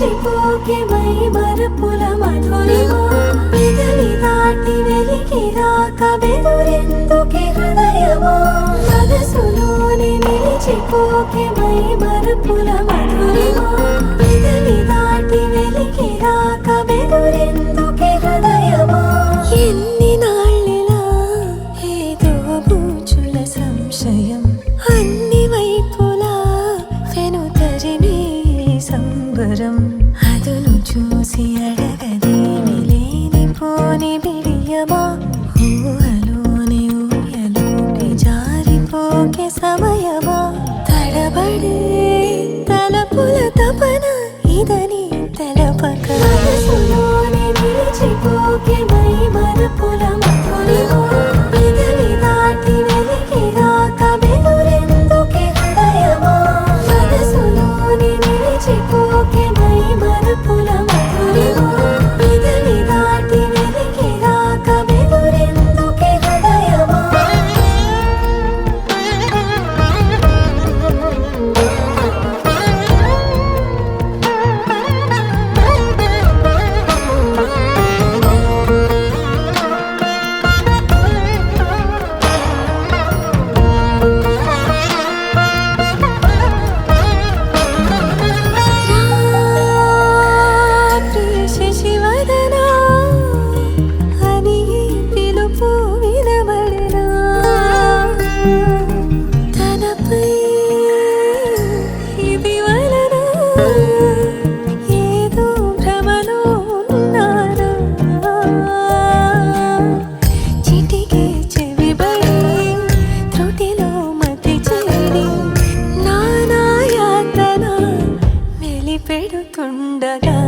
నిలిచిపోకే my మరపుల Madhurima పెదవి దాటి వెలికి రాక బెదురెందుకే హృదయమా మనసులోని నిలిచిపోకే మై మరపుల మధురిమా పెదవి దాటి వెలికి రాక బెదురెందుకే హృదయమా ఎన్ని నాళ్ళిలా ఏదో బూచుల సంశయం అన్ని వైపులా వెనుతరిమే సంబరం అదును చూసి అడగదేమి లేనిపోని బిడియమా ఊహలోని ఊయలోకి జారిపోకే సమయమా తడబడే తలపుల తపన ఇదని తెలపక మనసులోని నిలిచిపోకే మై మరపుల మధురిమా పెదవి దాటి వెలికి రాక బెదురెందుకే హృదయమా మనసులోని నిలిచిపోకే మై మరపుల మధురిమా పెదవి దాటి వెలికి రాక బెదురెందుకే హృదయమా శశివదనా అని పిలుపు వినబడనా తనపై ఇది వలన ఏదో భ్రమలో ఉన్నానా చిటికే చెవిబడి త్రుటిలో మతి చేరి నానా యాతన వెలిపెడుతుండగా